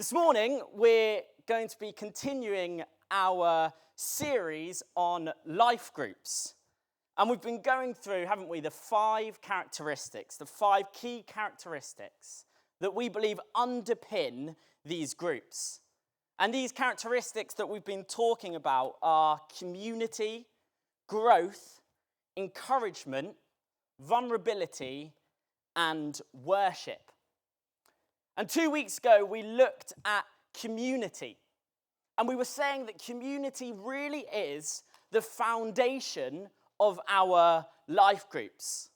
This morning, we're going to be continuing our series on life groups. And we've been going through, haven't we, the 5 key characteristics that we believe underpin these groups. And these characteristics that we've been talking about are community, growth, encouragement, vulnerability, and worship. And 2 weeks ago, we looked at community. And we were saying that community really is the foundation of our life groups.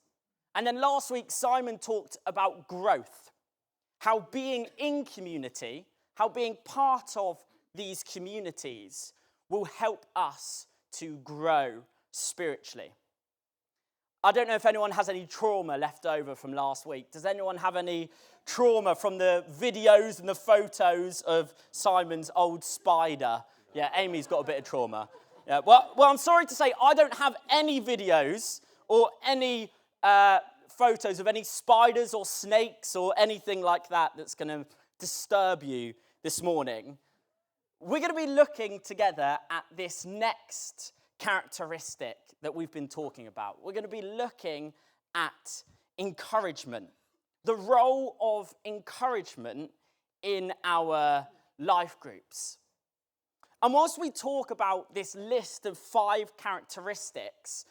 And then last week, Simon talked about growth. How being in community, how being part of these communities will help us to grow spiritually. I don't know if anyone has any trauma left over from last week. Does anyone have any trauma from the videos and the photos of Simon's old spider? Yeah, Amy's got a bit of trauma. Yeah, well, I'm sorry to say I don't have any videos or any photos of any spiders or snakes or anything like that that's going to disturb you this morning. We're going to be looking together at this next characteristic that we've been talking about. We're going to be looking at encouragement, the role of encouragement in our life groups. And whilst we talk about this list of 5 characteristics,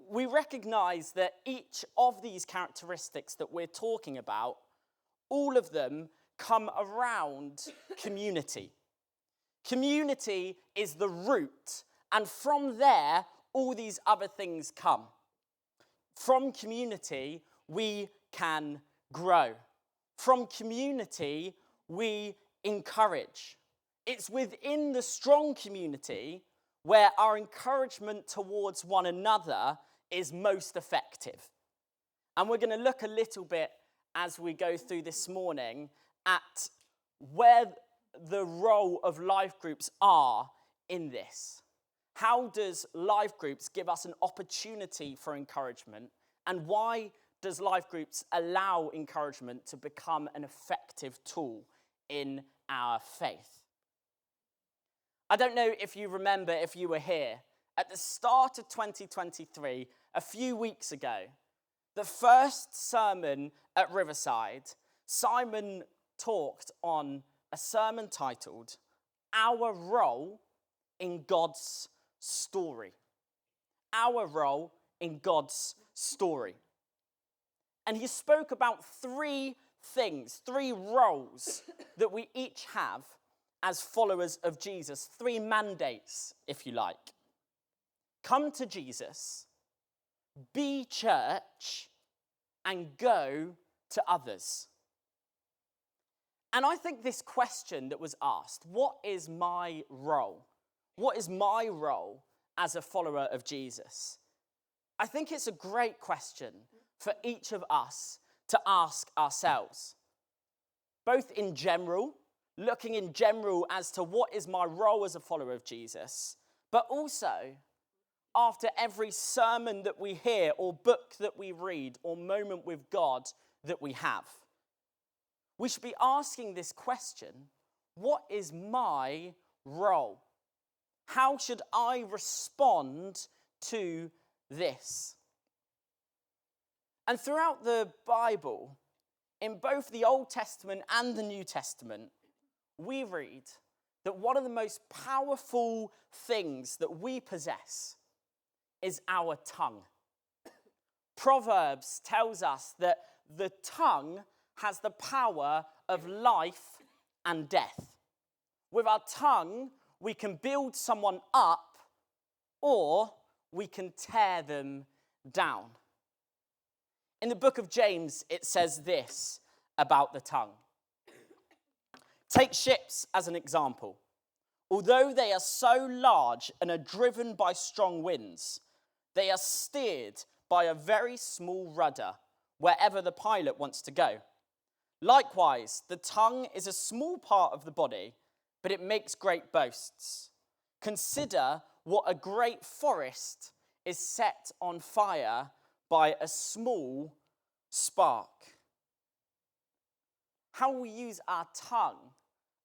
we recognize that each of these characteristics that we're talking about, all of them come around community. Community is the root, and from there, all these other things come. From community, we can grow. From community, we encourage. It's within the strong community where our encouragement towards one another is most effective. And we're going to look a little bit as we go through this morning at where the role of life groups are in this. How does life groups give us an opportunity for encouragement? And why does life groups allow encouragement to become an effective tool in our faith? I don't know if you remember, if you were here, at the start of 2023, a few weeks ago, the first sermon at Riverside, Simon talked on a sermon titled, Our Role in God's Story. Our role in God's story. And he spoke about 3 things, 3 roles that we each have as followers of Jesus, 3 mandates, if you like. Come to Jesus, be church, and go to others. And I think this question that was asked, what is my role? What is my role as a follower of Jesus? I think it's a great question for each of us to ask ourselves. Both in general, looking in general as to what is my role as a follower of Jesus, but also after every sermon that we hear or book that we read or moment with God that we have. We should be asking this question, what is my role? How should I respond to this? And throughout the Bible, in both the Old Testament and the New Testament, we read that one of the most powerful things that we possess is our tongue. Proverbs tells us that the tongue has the power of life and death. With our tongue, we can build someone up or we can tear them down. In the book of James, it says this about the tongue. Take ships as an example. Although they are so large and are driven by strong winds, they are steered by a very small rudder wherever the pilot wants to go. Likewise, the tongue is a small part of the body, but it makes great boasts. Consider what a great forest is set on fire by a small spark. How we use our tongue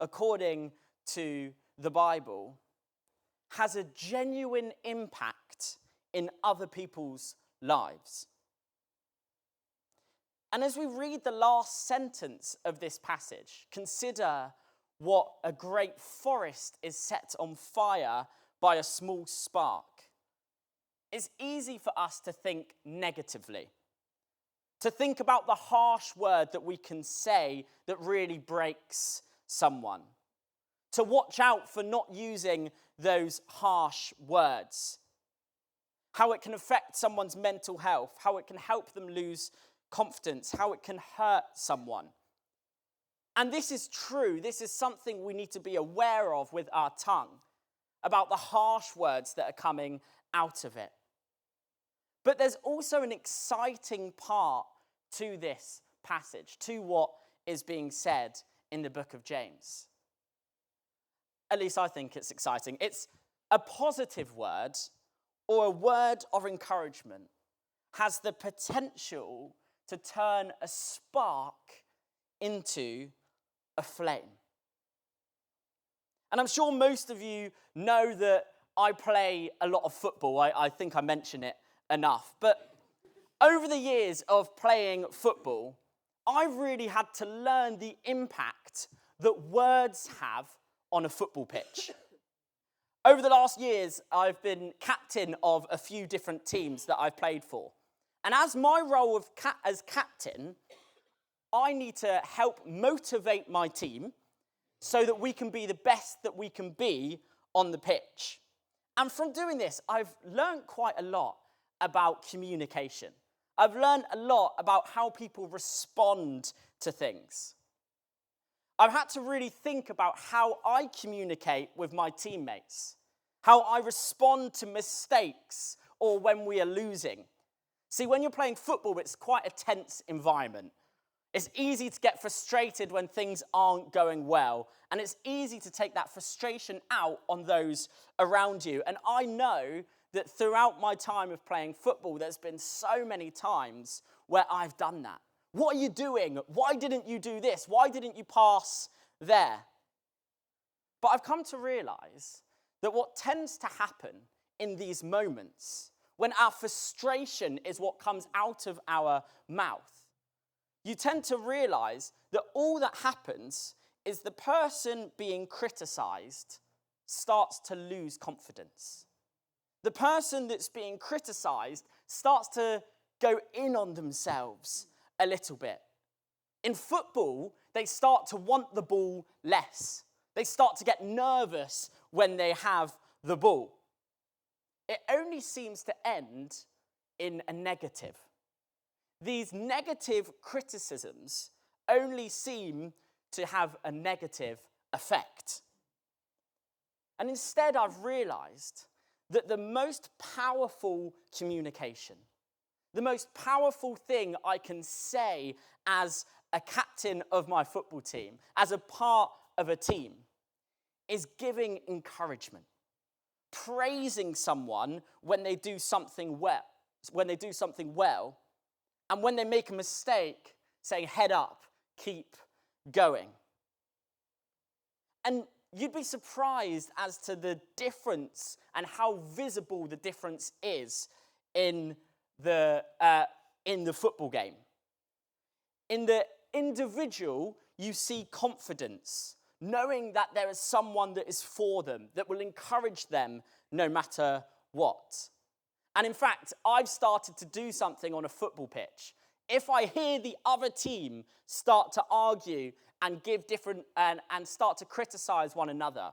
according to the Bible, has a genuine impact in other people's lives. And as we read the last sentence of this passage, consider what a great forest is set on fire by a small spark. It's easy for us to think negatively, to think about the harsh word that we can say that really breaks someone, to watch out for not using those harsh words, how it can affect someone's mental health, how it can help them lose confidence, how it can hurt someone. And this is true. This is something we need to be aware of with our tongue, about the harsh words that are coming out of it. But there's also an exciting part to this passage, to what is being said in the book of James. At least I think it's exciting. It's a positive word, or a word of encouragement, has the potential to turn a spark into a flame. And I'm sure most of you know that I play a lot of football. I think I mention it enough. But over the years of playing football, I've really had to learn the impact that words have on a football pitch. Over the last years, I've been captain of a few different teams that I've played for. And as my role as captain, I need to help motivate my team so that we can be the best that we can be on the pitch. And from doing this, I've learned quite a lot about communication. I've learned a lot about how people respond to things. I've had to really think about how I communicate with my teammates, how I respond to mistakes or when we are losing. See, when you're playing football, it's quite a tense environment. It's easy to get frustrated when things aren't going well, and it's easy to take that frustration out on those around you. And I know that throughout my time of playing football, there's been so many times where I've done that. What are you doing? Why didn't you do this? Why didn't you pass there? But I've come to realize that what tends to happen in these moments, when our frustration is what comes out of our mouth, you tend to realize that all that happens is the person being criticized starts to lose confidence. The person that's being criticized starts to go in on themselves a little bit. In football, they start to want the ball less. They start to get nervous when they have the ball. It only seems to end in a negative. These negative criticisms only seem to have a negative effect. And instead, I've realized that the most powerful communication, the most powerful thing I can say as a captain of my football team, as a part of a team, is giving encouragement, praising someone when they do something well, and when they make a mistake, saying, head up, keep going. And you'd be surprised as to the difference and how visible the difference is in the football game. In the individual, you see confidence, knowing that there is someone that is for them, that will encourage them no matter what. And in fact, I've started to do something on a football pitch. If I hear the other team start to argue and give different and start to criticize one another,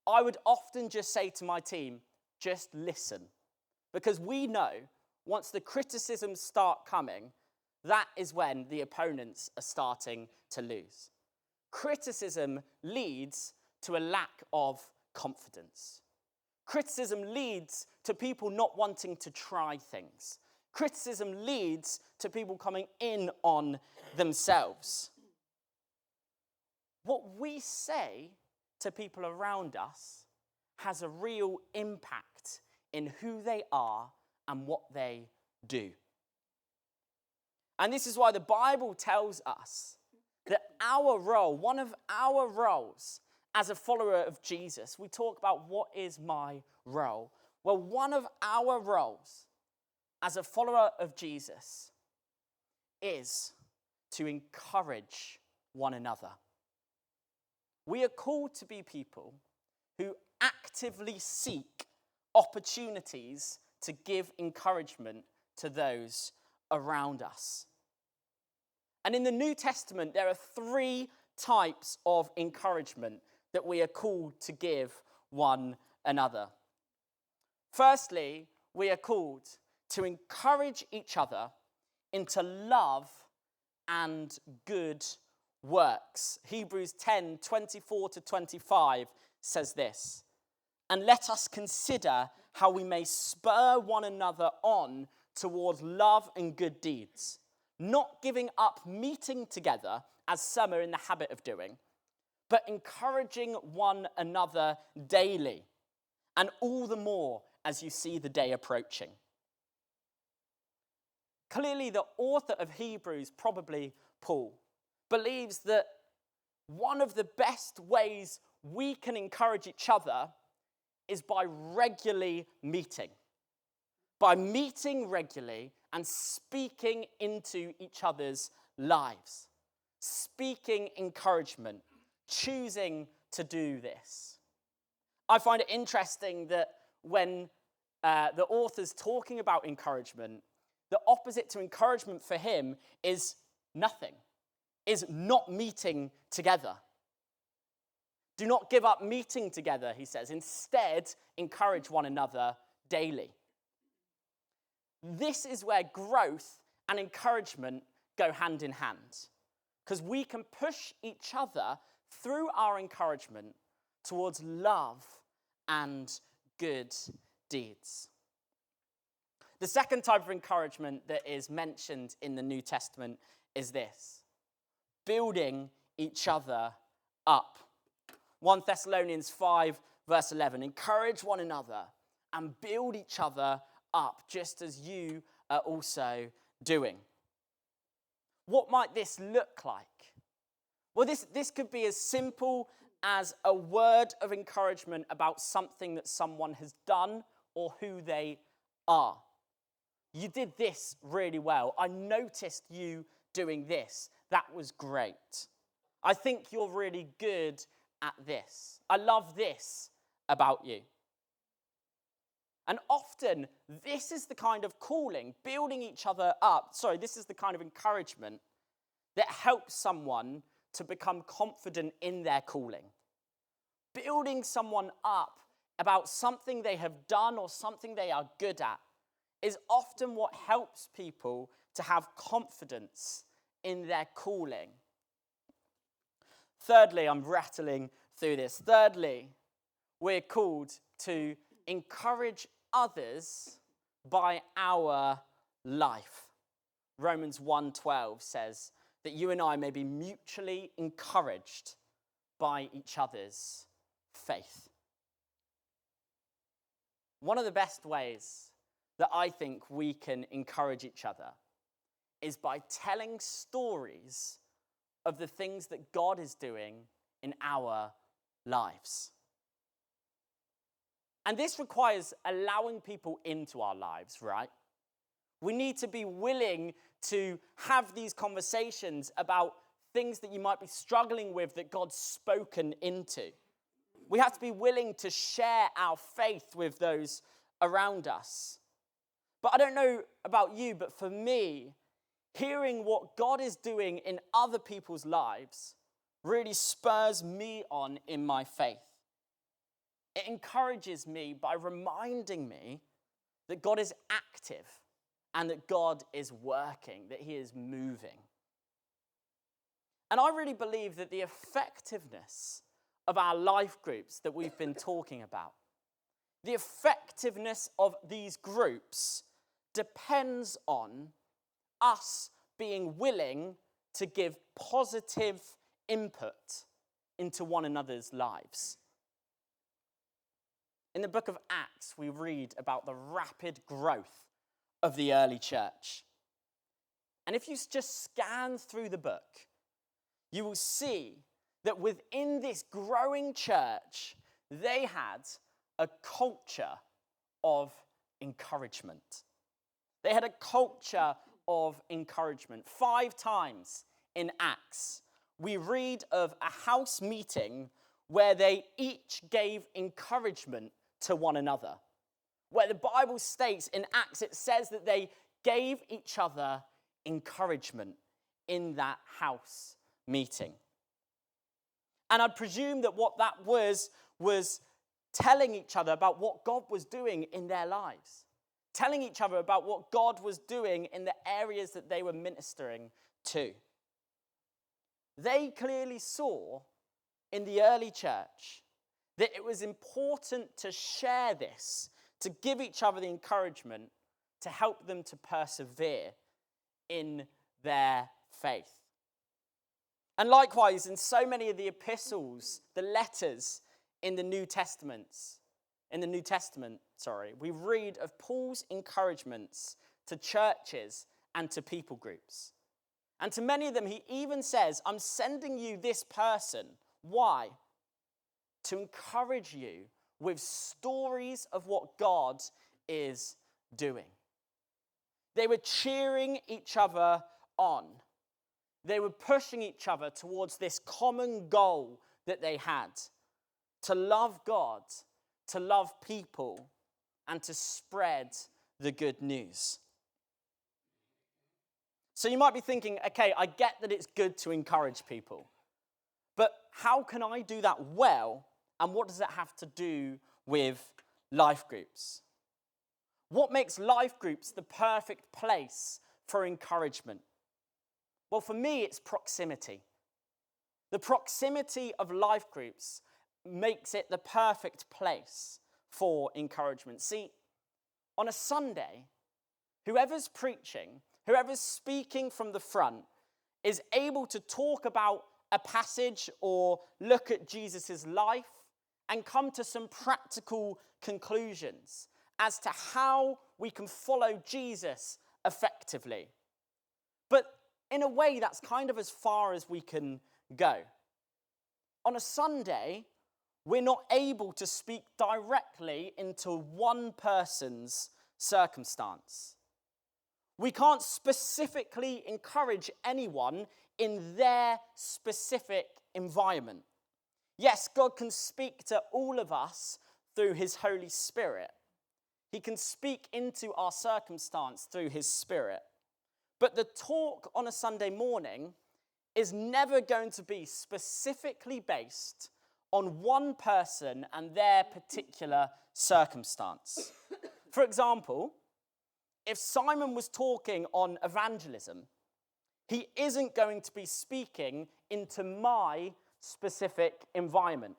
I would often just say to my team, just listen. Because we know once the criticisms start coming, that is when the opponents are starting to lose. Criticism leads to a lack of confidence. Criticism leads to people not wanting to try things. Criticism leads to people coming in on themselves. What we say to people around us has a real impact in who they are and what they do. And this is why the Bible tells us that our role, one of our roles as a follower of Jesus, we talk about what is my role. Well, one of our roles as a follower of Jesus is to encourage one another. We are called to be people who actively seek opportunities to give encouragement to those around us. And in the New Testament, there are 3 types of encouragement that we are called to give one another. Firstly, we are called to encourage each other into love and good works. Hebrews 10:24-25 says this, "And let us consider how we may spur one another on toward love and good deeds, not giving up meeting together as some are in the habit of doing, but encouraging one another daily, and all the more as you see the day approaching." Clearly, the author of Hebrews, probably Paul, believes that one of the best ways we can encourage each other is by regularly meeting. By meeting regularly and speaking into each other's lives. Speaking encouragement. Choosing to do this. I find it interesting that when the author's talking about encouragement, the opposite to encouragement for him is nothing, is not meeting together. Do not give up meeting together, he says. Instead, encourage one another daily. This is where growth and encouragement go hand in hand, because we can push each other through our encouragement towards love and good deeds. The second type of encouragement that is mentioned in the New Testament is this: building each other up. 1 Thessalonians 5, verse 11, "Encourage one another and build each other up, just as you are also doing." What might this look like? Well, this could be as simple as a word of encouragement about something that someone has done or who they are. "You did this really well. I noticed you doing this. That was great. I think you're really good at this. I love this about you." And often, this is the kind of calling, building each other up. This is the kind of encouragement that helps someone to become confident in their calling. Building someone up about something they have done or something they are good at is often what helps people to have confidence in their calling. Thirdly, I'm rattling through this. Thirdly, we're called to encourage others by our life. Romans 1:12 says that you and I may be mutually encouraged by each other's faith. One of the best ways that I think we can encourage each other is by telling stories of the things that God is doing in our lives. And this requires allowing people into our lives, right? We need to be willing to have these conversations about things that you might be struggling with that God's spoken into. We have to be willing to share our faith with those around us. But I don't know about you, but for me, hearing what God is doing in other people's lives really spurs me on in my faith. It encourages me by reminding me that God is active and that God is working, that he is moving. And I really believe that the effectiveness of our life groups that we've been talking about, the effectiveness of these groups depends on us being willing to give positive input into one another's lives. In the book of Acts, we read about the rapid growth of the early church. And if you just scan through the book, you will see that within this growing church, they had a culture of encouragement. They had a culture of encouragement. 5 times in Acts, we read of a house meeting where they each gave encouragement to one another. Where the Bible states in Acts, it says that they gave each other encouragement in that house meeting. And I presume that what that was telling each other about what God was doing in their lives. Telling each other about what God was doing in the areas that they were ministering to. They clearly saw in the early church that it was important to share this, to give each other the encouragement, to help them to persevere in their faith. And likewise, in so many of the epistles, the letters in the New Testament, we read of Paul's encouragements to churches and to people groups. And to many of them, he even says, I'm sending you this person. Why? To encourage you with stories of what God is doing. They were cheering each other on. They were pushing each other towards this common goal that they had, to love God, to love people, and to spread the good news. So you might be thinking, okay, I get that it's good to encourage people, but how can I do that well, and what does that have to do with life groups? What makes life groups the perfect place for encouragement? Well, for me, it's proximity. The proximity of life groups makes it the perfect place for encouragement. See, on a Sunday, whoever's preaching, whoever's speaking from the front is able to talk about a passage or look at Jesus' life and come to some practical conclusions as to how we can follow Jesus effectively. But in a way, that's kind of as far as we can go. On a Sunday, we're not able to speak directly into one person's circumstance. We can't specifically encourage anyone in their specific environment. Yes, God can speak to all of us through his Holy Spirit. He can speak into our circumstance through his Spirit. But the talk on a Sunday morning is never going to be specifically based on one person and their particular circumstance. For example, if Simon was talking on evangelism, he isn't going to be speaking into my specific environment.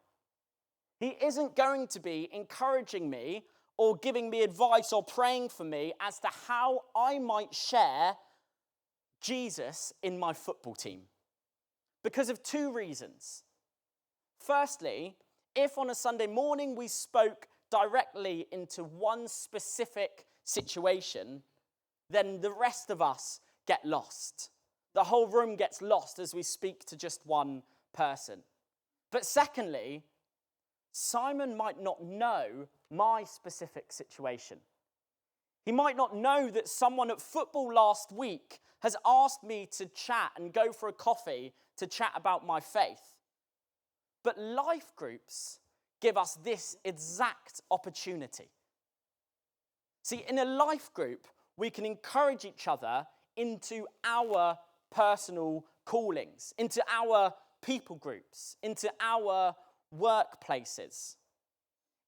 He isn't going to be encouraging me or giving me advice or praying for me as to how I might share Jesus in my football team. Because of 2 reasons. Firstly, if on a Sunday morning we spoke directly into one specific situation, then the rest of us get lost. The whole room gets lost as we speak to just one person. But secondly, Simon might not know my specific situation. He might not know that someone at football last week has asked me to chat and go for a coffee to chat about my faith. But life groups give us this exact opportunity. See, in a life group, we can encourage each other into our personal callings, into our people groups, into our workplaces.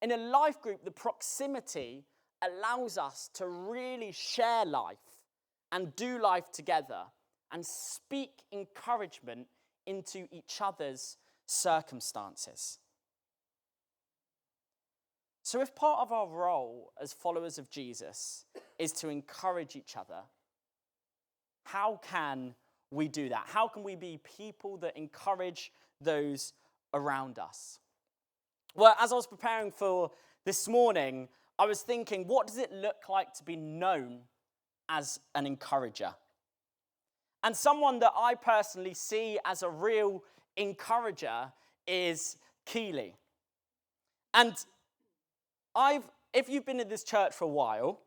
In a life group, the proximity allows us to really share life and do life together and speak encouragement into each other's circumstances. So if part of our role as followers of Jesus is to encourage each other, how can we do that? How can we be people that encourage those around us? Well, as I was preparing for this morning, I was thinking, what does it look like to be known as an encourager? And someone that I personally see as a real encourager is Keely. And if you've been in this church for a while,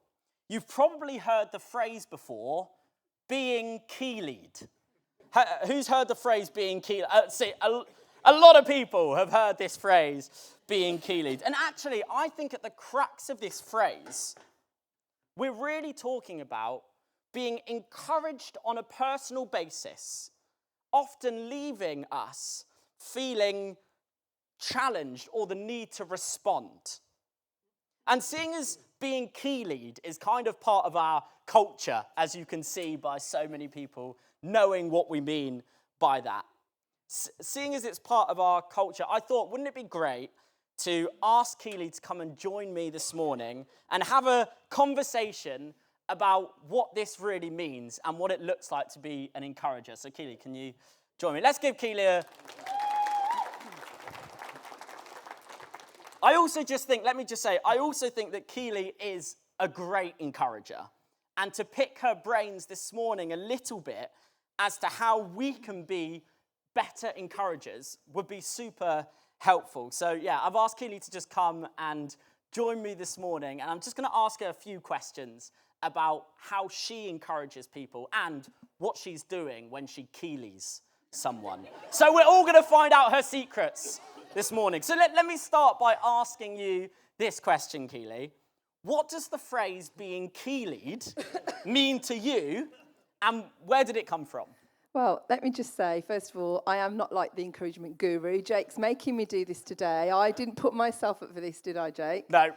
you've probably heard the phrase before, being Keely'd. Who's heard the phrase being Keely'd? See, a lot of people have heard this phrase, being Keely'd. And actually, I think at the crux of this phrase, we're really talking about being encouraged on a personal basis, often leaving us feeling challenged or the need to respond. And seeing as being Keely'd is kind of part of our culture, as you can see by so many people knowing what we mean by that. Seeing as it's part of our culture, I thought, wouldn't it be great to ask Keely to come and join me this morning and have a conversation about what this really means and what it looks like to be an encourager. So Keely, can you join me? Let's give Keely a... I also think that Keely is a great encourager. And to pick her brains this morning a little bit as to how we can be better encouragers would be super helpful. So yeah, I've asked Keely to just come and join me this morning. And I'm just going to ask her a few questions about how she encourages people and what she's doing when she Keelys someone. So we're all going to find out her secrets this morning. So let me start by asking you this question, Keely. What does the phrase being Keely'd mean to you, and where did it come from? Well, let me just say, first of all, I am not like the encouragement guru. Jake's making me do this today. I didn't put myself up for this, did I, Jake? No,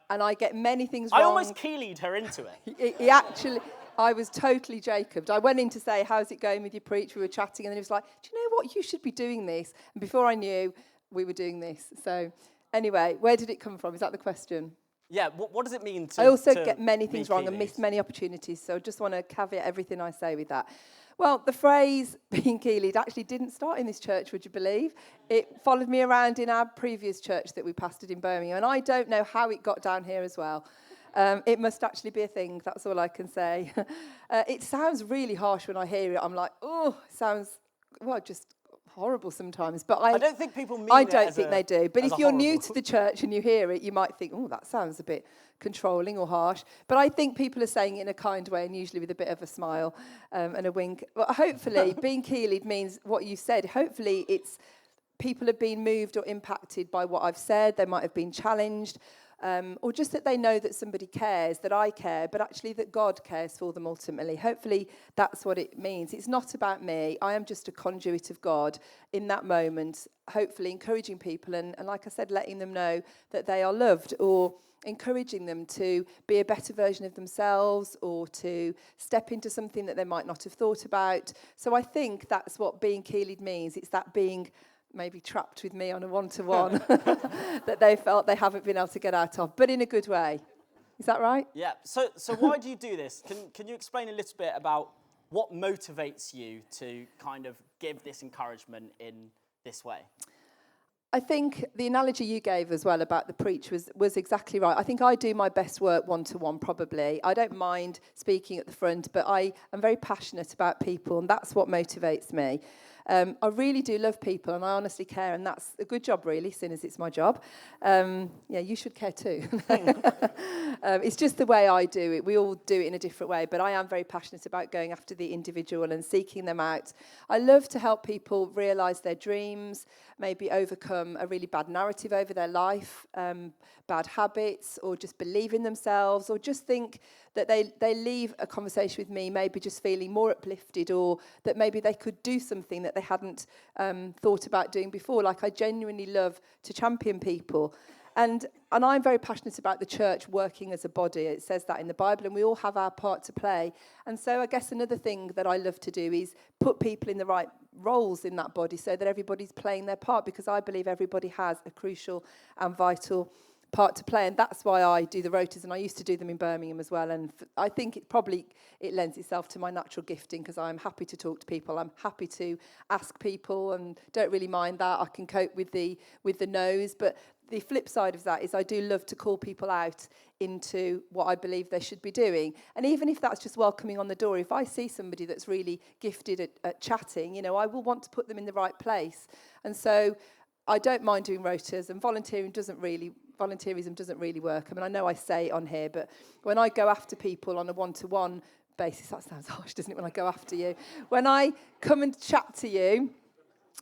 And I get many things wrong. I almost Keely'd her into it. He actually... I was totally Jacobed. I went in to say, how's it going with your preach? We were chatting, and then he was like, do you know what? You should be doing this. And before I knew, we were doing this. So anyway, where did it come from? Is that the question? Yeah, what does it mean to... I also get many things wrong Keely'd? and miss many opportunities, so I just want to caveat everything I say with that. Well, the phrase being Keely'd actually didn't start in this church, would you believe? It followed me around in our previous church that we pastored in Birmingham, and I don't know how it got down here as well. It must actually be a thing, that's all I can say. It sounds really harsh when I hear it. I'm like, oh, it sounds, well, just horrible sometimes. But I don't think people mean I it don't as think a- they do. But as if a you're new horrible. to the church and you hear it, you might think, oh, that sounds a bit controlling or harsh. But I think people are saying it in a kind way and usually with a bit of a smile and a wink. But hopefully, being Keely'd means what you said. Hopefully, it's people have been moved or impacted by what I've said. They might have been challenged. Or just that they know that somebody cares, that I care, but actually that God cares for them ultimately. Hopefully that's what it means. It's not about me. I am just a conduit of God in that moment, hopefully encouraging people and like I said, letting them know that they are loved, or encouraging them to be a better version of themselves or to step into something that they might not have thought about. So I think that's what being Keely'd means. It's that being maybe trapped with me on a one-to-one that they felt they haven't been able to get out of, but in a good way. Is that right? Yeah, so why do you do this? Can you explain a little bit about what motivates you to kind of give this encouragement in this way? I think the analogy you gave as well about the preach was exactly right. I think I do my best work one-to-one probably. I don't mind speaking at the front, but I am very passionate about people, and that's what motivates me. I really do love people, and I honestly care, and that's a good job, really, seeing as it's my job. Yeah, you should care too. It's just the way I do it. We all do it in a different way, but I am very passionate about going after the individual and seeking them out. I love to help people realise their dreams, maybe overcome a really bad narrative over their life, bad habits, or just believe in themselves, or just think that they leave a conversation with me maybe just feeling more uplifted, or that maybe they could do something that they hadn't thought about doing before. Like, I genuinely love to champion people. And I'm very passionate about the church working as a body. It says that in the Bible, and we all have our part to play. And so I guess another thing that I love to do is put people in the right roles in that body so that everybody's playing their part, because I believe everybody has a crucial and vital part to play, and that's why I do the rotas, and I used to do them in Birmingham as well, and I think it lends itself to my natural gifting, because I'm happy to talk to people, I'm happy to ask people, and don't really mind that. I can cope with the no's, but the flip side of that is I do love to call people out into what I believe they should be doing. And even if that's just welcoming on the door, if I see somebody that's really gifted at chatting, I will want to put them in the right place. And so I don't mind doing rotas, and volunteerism doesn't really work. I mean, I know I say it on here, but when I go after people on a one-to-one basis, that sounds harsh, doesn't it, when I go after you? When I come and chat to you,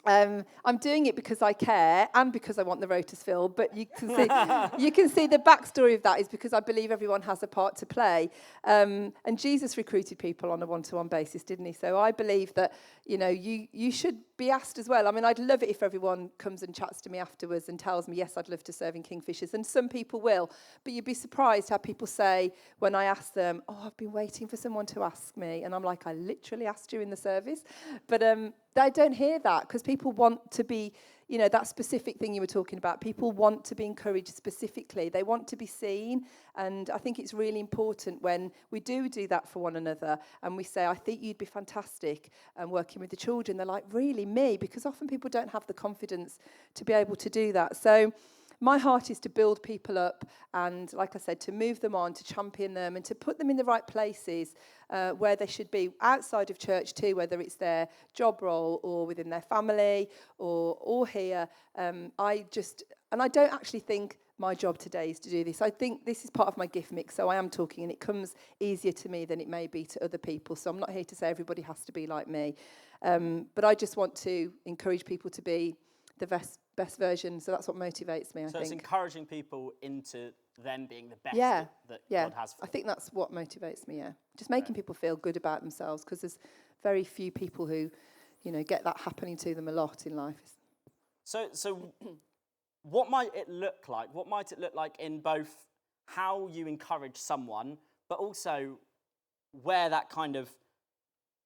I'm doing it because I care and because I want the rotas filled, but you can see the backstory of that is because I believe everyone has a part to play. And Jesus recruited people on a one-to-one basis, didn't he? So I believe that, you should be asked as well. I mean, I'd love it if everyone comes and chats to me afterwards and tells me, yes, I'd love to serve in Kingfishers. And some people will, but you'd be surprised how people say when I ask them, oh, I've been waiting for someone to ask me. And I'm like, I literally asked you in the service. But I don't hear that, because people want to be, that specific thing you were talking about. People want to be encouraged specifically. They want to be seen. And I think it's really important when we do that for one another and we say, I think you'd be fantastic working with the children. They're like, really, me? Because often people don't have the confidence to be able to do that. So my heart is to build people up and, like I said, to move them on, to champion them and to put them in the right places where they should be outside of church too, whether it's their job role or within their family or here. I don't actually think my job today is to do this. I think this is part of my gift mix, so I am talking, and it comes easier to me than it may be to other people. So I'm not here to say everybody has to be like me. But I just want to encourage people to be the best version. So that's what motivates me, I think. So it's encouraging people into them being the best that God has for them. I think that's what motivates me, Just making people feel good about themselves, because there's very few people who, get that happening to them a lot in life. So what might it look like? What might it look like in both how you encourage someone, but also where that kind of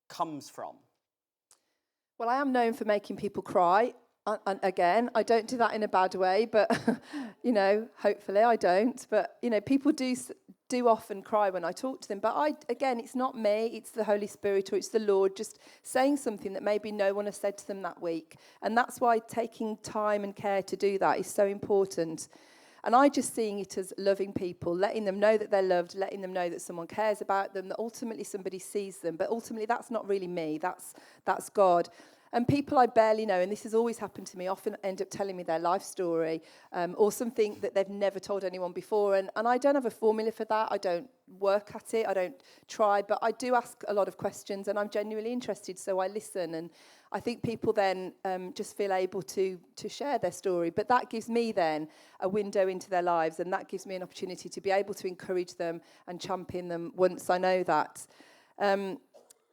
comes from? Well, I am known for making people cry. And again, I don't do that in a bad way, but, hopefully I don't. But, people do often cry when I talk to them. But again, it's not me, it's the Holy Spirit or it's the Lord just saying something that maybe no one has said to them that week. And that's why taking time and care to do that is so important. And I just seeing it as loving people, letting them know that they're loved, letting them know that someone cares about them, that ultimately somebody sees them. But ultimately, that's not really me, that's God. And people I barely know, and this has always happened to me, often end up telling me their life story or something that they've never told anyone before. And I don't have a formula for that. I don't work at it. I don't try. But I do ask a lot of questions, and I'm genuinely interested, so I listen. And I think people then just feel able to share their story. But that gives me then a window into their lives, and that gives me an opportunity to be able to encourage them and champion them once I know that.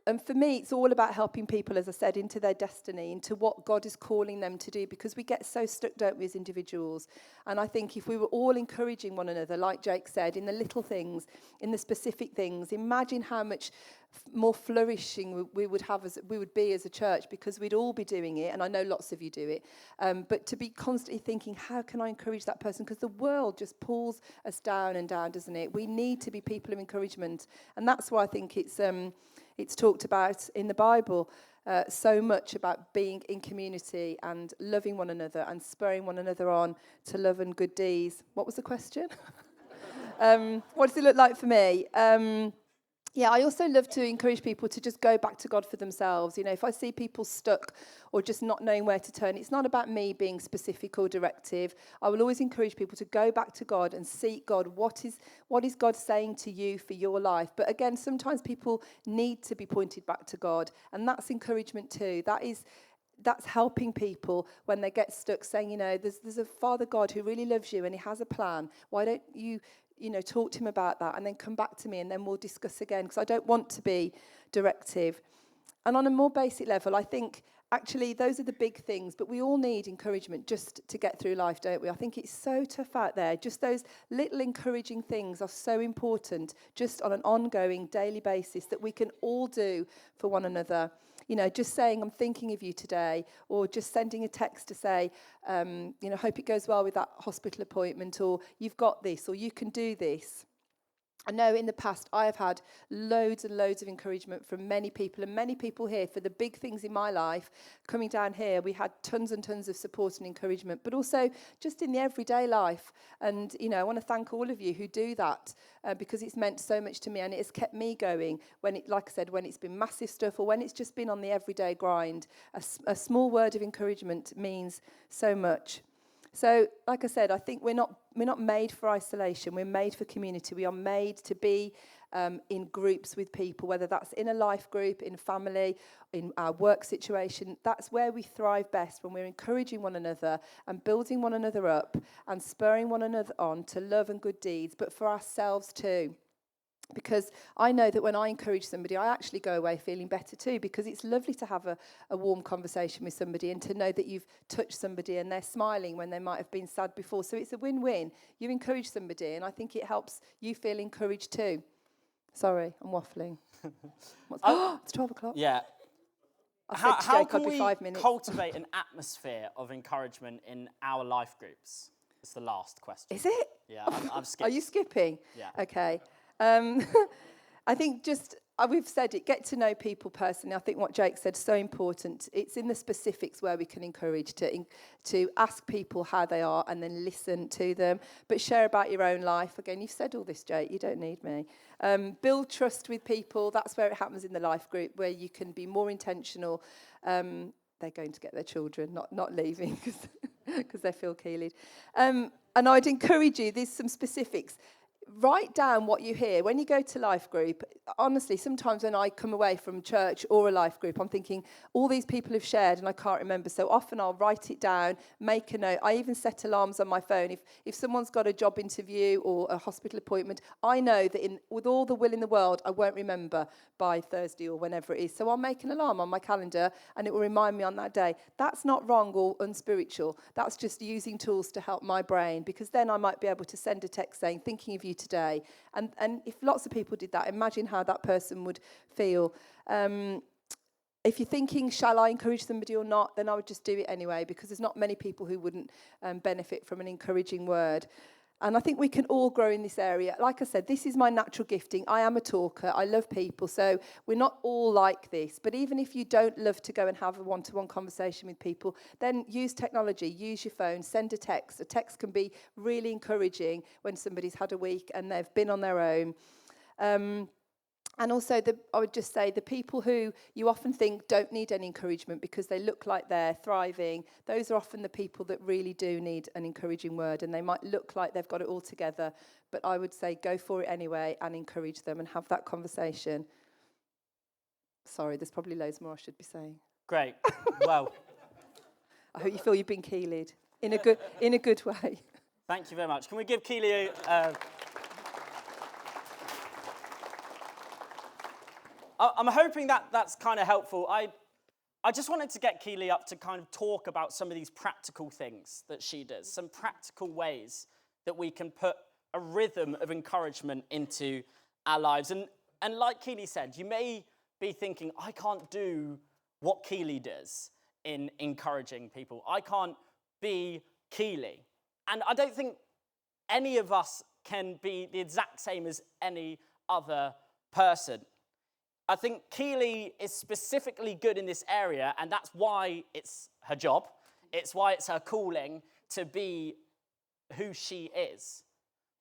And for me, it's all about helping people, as I said, into their destiny, into what God is calling them to do, because we get so stuck, don't we, as individuals? And I think if we were all encouraging one another, like Jake said, in the little things, in the specific things, imagine how much more flourishing we would be as a church, because we'd all be doing it, and I know lots of you do it, but to be constantly thinking, how can I encourage that person? Because the world just pulls us down and down, doesn't it? We need to be people of encouragement, and that's why I think it's talked about in the Bible so much about being in community and loving one another and spurring one another on to love and good deeds. What was the question? What does it look like for me? I also love to encourage people to just go back to God for themselves. If I see people stuck or just not knowing where to turn, it's not about me being specific or directive. I will always encourage people to go back to God and seek God. What is God saying to you for your life? But again, sometimes people need to be pointed back to God, and that's encouragement too. That's helping people when they get stuck, saying, there's a Father God who really loves you and he has a plan. Why don't you talk to him about that and then come back to me and then we'll discuss again, because I don't want to be directive. And on a more basic level, I think actually those are the big things, but we all need encouragement just to get through life, don't we? I think it's so tough out there. Just those little encouraging things are so important just on an ongoing daily basis that we can all do for one another. just saying, I'm thinking of you today, or just sending a text to say, hope it goes well with that hospital appointment, or you've got this, or you can do this. I know in the past I have had loads and loads of encouragement from many people, and many people here for the big things in my life. Coming down here, we had tons and tons of support and encouragement, but also just in the everyday life. And, I want to thank all of you who do that because it's meant so much to me, and it has kept me going when like I said, when it's been massive stuff or when it's just been on the everyday grind. A small word of encouragement means so much. So, like I said, I think we're not made for isolation. We're made for community. We are made to be in groups with people, whether that's in a life group, in family, in our work situation. That's where we thrive best, when we're encouraging one another and building one another up and spurring one another on to love and good deeds, but for ourselves too. Because I know that when I encourage somebody, I actually go away feeling better too, because it's lovely to have a warm conversation with somebody and to know that you've touched somebody and they're smiling when they might have been sad before. So it's a win-win. You encourage somebody, and I think it helps you feel encouraged too. Sorry, I'm waffling. It's 12 o'clock. Yeah. How can we cultivate an atmosphere of encouragement in our life groups? It's the last question. Is it? Yeah, I'm skipping. Are you skipping? Yeah. Okay. I think we've said it, get to know people personally. I think what Jake said is so important. It's in the specifics where we can encourage to ask people how they are and then listen to them, but share about your own life. Again, you've said all this, Jake, you don't need me. Build trust with people. That's where it happens in the life group, where you can be more intentional. They're going to get their children, not leaving because they feel Keely'd. And I'd encourage you, there's some specifics. Write down what you hear when you go to life group. Honestly, sometimes when I come away from church or a life group, I'm thinking, all these people have shared and I can't remember. So often I'll write it down, make a note. I even set alarms on my phone. If someone's got a job interview or a hospital appointment, I know that with all the will in the world, I won't remember by Thursday or whenever it is. So I'll make an alarm on my calendar and it will remind me on that day. That's not wrong or unspiritual. That's just using tools to help my brain, because then I might be able to send a text saying, thinking of you today. And if lots of people did that, imagine how that person would feel. If you're thinking, shall I encourage somebody or not, then I would just do it anyway, because there's not many people who wouldn't benefit from an encouraging word. And I think we can all grow in this area. Like I said, this is my natural gifting. I am a talker. I love people. So we're not all like this. But even if you don't love to go and have a one-to-one conversation with people, then use technology. Use your phone. Send a text. A text can be really encouraging when somebody's had a week and they've been on their own. And also, I would just say, the people who you often think don't need any encouragement because they look like they're thriving, those are often the people that really do need an encouraging word, and they might look like they've got it all together, but I would say go for it anyway and encourage them and have that conversation. Sorry, there's probably loads more I should be saying. Great. Well, I hope you feel you've been Keely'd in a good way. Thank you very much. Can we give Keely a... I'm hoping that's kind of helpful. I just wanted to get Keely up to kind of talk about some of these practical things that she does, some practical ways that we can put a rhythm of encouragement into our lives. And like Keely said, you may be thinking, I can't do what Keely does in encouraging people. I can't be Keely. And I don't think any of us can be the exact same as any other person. I think Keely is specifically good in this area, and that's why it's her job. It's why it's her calling to be who she is.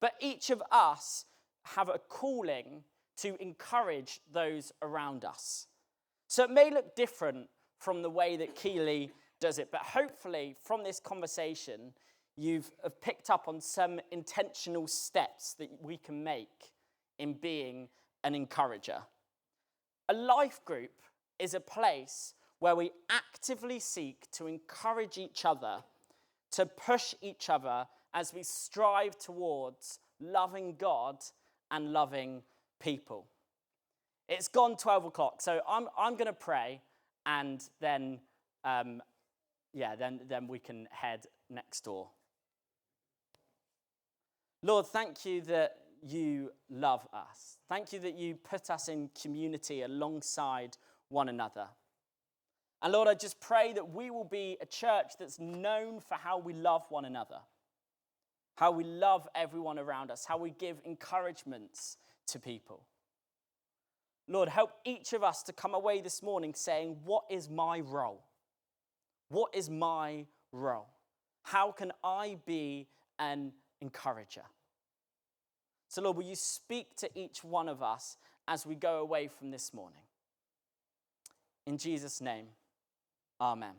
But each of us have a calling to encourage those around us. So it may look different from the way that Keely does it, but hopefully from this conversation, you've picked up on some intentional steps that we can make in being an encourager. A life group is a place where we actively seek to encourage each other, to push each other as we strive towards loving God and loving people. It's gone 12 o'clock, so I'm going to pray, and then we can head next door. Lord, thank you that you love us. Thank you that you put us in community alongside one another. And Lord, I just pray that we will be a church that's known for how we love one another, how we love everyone around us, how we give encouragements to people. Lord, help each of us to come away this morning saying, what is my role? What is my role? How can I be an encourager? So Lord, will you speak to each one of us as we go away from this morning? In Jesus' name, amen.